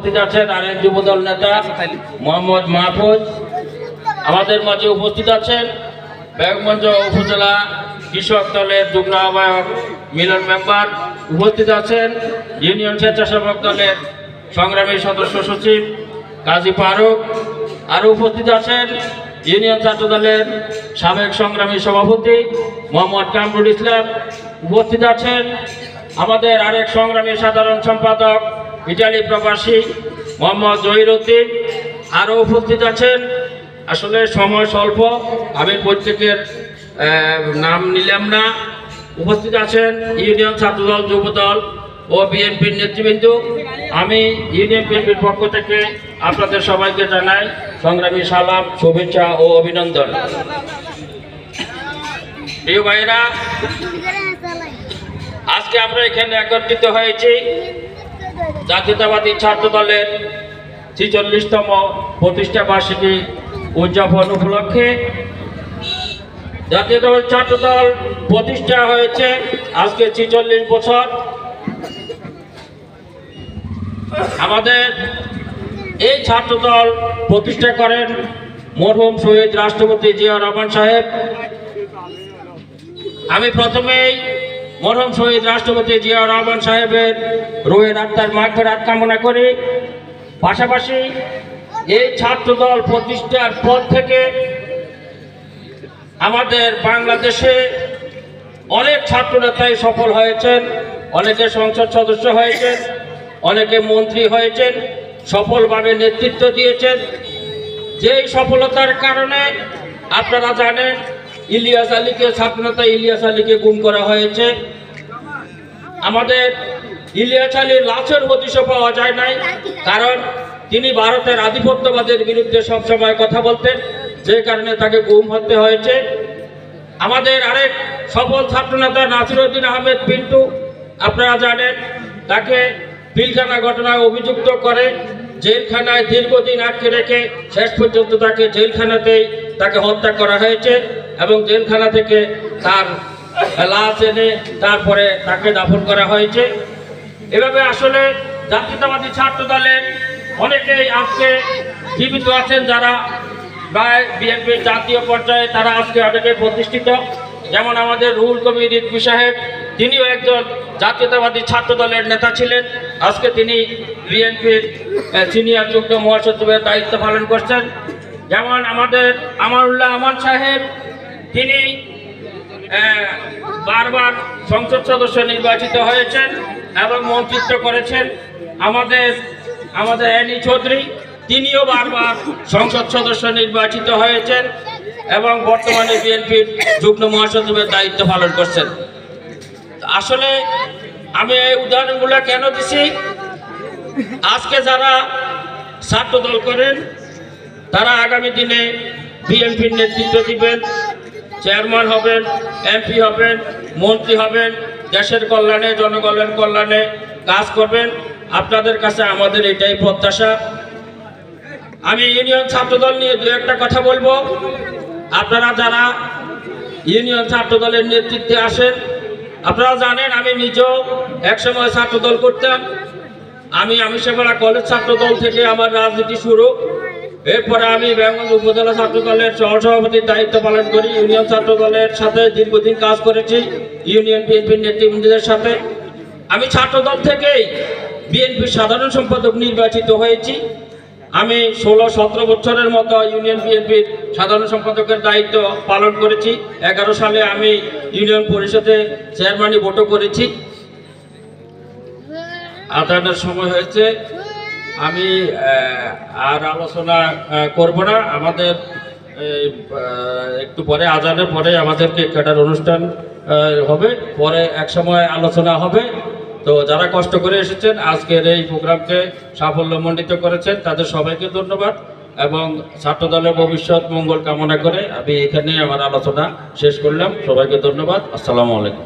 উপস্থিত আছেন আরেক যুবদল নেতা মোহাম্মদ মাহফুজ। আমাদের মাঝে উপস্থিত আছেন বেগমগঞ্জ উপজেলা কৃষক দলের যুগ্ম আহ্বায়ক মিলন মেম্বার। উপস্থিত আছেন ইউনিয়ন স্বেচ্ছাসেবক দলের সংগ্রামী সদস্য সচিব কাজী ফারুক। আরও উপস্থিত আছেন ইউনিয়ন ছাত্র দলের সাবেক সংগ্রামী সভাপতি মোহাম্মদ কামরুল ইসলাম। উপস্থিত আছেন আমাদের আরেক সংগ্রামী সাধারণ সম্পাদক ইটালি প্রবাসী মোহাম্মদ জহিরুদ্দিন। আরও উপস্থিত আছেন, আসলে সময় স্বল্প, আমি প্রত্যেকের নাম নিলাম না। উপস্থিত আছেন ইউনিয়ন ছাত্রদল, যুবদল ও বিএনপির নেতৃবৃন্দ। আমি ইউনিয়ন বিএনপির পক্ষ থেকে আপনাদের সবাইকে জানাই সংগ্রামী সালাম, শুভেচ্ছা ও অভিনন্দন। প্রিয় ভাইরা, আজকে আমরা এখানে একত্রিত হয়েছি জাতীয়তাবাদী ছাত্র দলের ৪৬তম প্রতিষ্ঠা বার্ষিকী উদযাপন উপলক্ষে। জাতীয়তাবাদী ছাত্র দল প্রতিষ্ঠা হয়েছে আজকে ৪৬ বছর। আমাদের এই ছাত্র দল প্রতিষ্ঠা করেন মরহুম শহীদ রাষ্ট্রপতি জিয়া রহমান সাহেব। আমি প্রথমেই মরহুম শহীদ রাষ্ট্রপতি জিয়া রহমান সাহেবের রুহের আত্মার মাগফিরাত কামনা করি। পাশাপাশি এই ছাত্র দল প্রতিষ্ঠার পর থেকে আমাদের বাংলাদেশে অনেক ছাত্র নেতাই সফল হয়েছেন, অনেকে সংসদ সদস্য হয়েছেন, অনেকে মন্ত্রী হয়েছেন, সফলভাবে নেতৃত্ব দিয়েছেন। যেই সফলতার কারণে আপনারা জানেন ইলিয়াস আলীকে, ছাত্রনেতা ইলিয়াস আলীকে গুম করা হয়েছে। আমাদের ইলিয়াস আলীর লাশের হদিশও পাওয়া যায় নাই, কারণ তিনি ভারতের আধিপত্যবাদের বিরুদ্ধে সবসময় কথা বলতেন, যে কারণে তাকে গুম হতে হয়েছে। আমাদের আরেক সফল ছাত্রনেতা নাসিরউদ্দিন আহমেদ পিন্টু, আপনারা জানেন তাকে পিলখানা ঘটনায় অভিযুক্ত করে জেলখানায় দীর্ঘদিন আটকে রেখে শেষ পর্যন্ত তাকে জেলখানাতেই তাকে হত্যা করা হয়েছে এবং জেলখানা থেকে তার লাশ এনে তারপরে তাকে দাফন করা হয়েছে। এভাবে আসলে জাতীয়তাবাদী ছাত্র দলের অনেকেই আজকে জীবিত আছেন, যারা প্রায় বিএনপির জাতীয় পর্যায়ে তারা আজকে অনেকে প্রতিষ্ঠিত। যেমন আমাদের রুহুল কবির রিজভী সাহেব, তিনিও একজন জাতীয়তাবাদী ছাত্র দলের নেতা ছিলেন। আজকে তিনি বিএনপির সিনিয়র যুগ্ম মহাসচিবের দায়িত্ব পালন করছেন। যেমন আমাদের আমানুল্লাহ আমান সাহেব, তিনি বারবার সংসদ সদস্য নির্বাচিত হয়েছেন এবং মন্ত্রিত্ব করেছেন। আমাদের এনি চৌধুরী, তিনিও বারবার সংসদ সদস্য নির্বাচিত হয়েছেন এবং বর্তমানে বিএনপির যুগ্ম মহাসচিবের দায়িত্ব পালন করছেন। আসলে আমি এই উদাহরণগুলো কেন দিছি, আজকে যারা ছাত্র দল করেন তারা আগামী দিনে বিএনপির নেতৃত্ব দিবেন, চেয়ারম্যান হবেন, এমপি হবেন, মন্ত্রী হবেন, দেশের কল্যাণে, জনগণের কল্যাণে কাজ করবেন। আপনাদের কাছে আমাদের এটাই প্রত্যাশা। আমি ইউনিয়ন ছাত্রদল নিয়ে দু একটা কথা বলবো। আপনারা যারা ইউনিয়ন ছাত্রদলের নেতৃত্বে আসেন, আপনারা জানেন আমি নিজেও একসময় ছাত্রদল করতাম। আমি সেবেলা কলেজ ছাত্রদল থেকে আমার রাজনীতি শুরু। এরপরে আমি বেগমগঞ্জ উপজেলা ছাত্র দলের সহসভাপতির দায়িত্ব পালন করি। ইউনিয়ন ছাত্র দলের সাথে দীর্ঘদিন কাজ করেছি, ইউনিয়ন বিএনপির নেতৃবৃন্দদের সাথে। আমি ছাত্রদল থেকেই বিএনপির সাধারণ সম্পাদক নির্বাচিত হয়েছি। আমি 16-17 বছরের মতো ইউনিয়ন বিএনপির সাধারণ সম্পাদকের দায়িত্ব পালন করেছি। 11 সালে আমি ইউনিয়ন পরিষদে চেয়ারম্যানই ভোটও করেছি। আদানের সময় হয়েছে, আমি আর আলোচনা করব না। আমাদের একটু পরে আজানের পরে আমাদের কেক কাটার অনুষ্ঠান হবে, পরে এক সময় আলোচনা হবে। তো যারা কষ্ট করে এসেছেন আজকের এই প্রোগ্রামকে সাফল্যমণ্ডিত করেছেন তাদের সবাইকে ধন্যবাদ এবং ছাত্র দলের ভবিষ্যৎ মঙ্গল কামনা করে আমি এখানে আমার আলোচনা শেষ করলাম। সবাইকে ধন্যবাদ। আসসালামু আলাইকুম।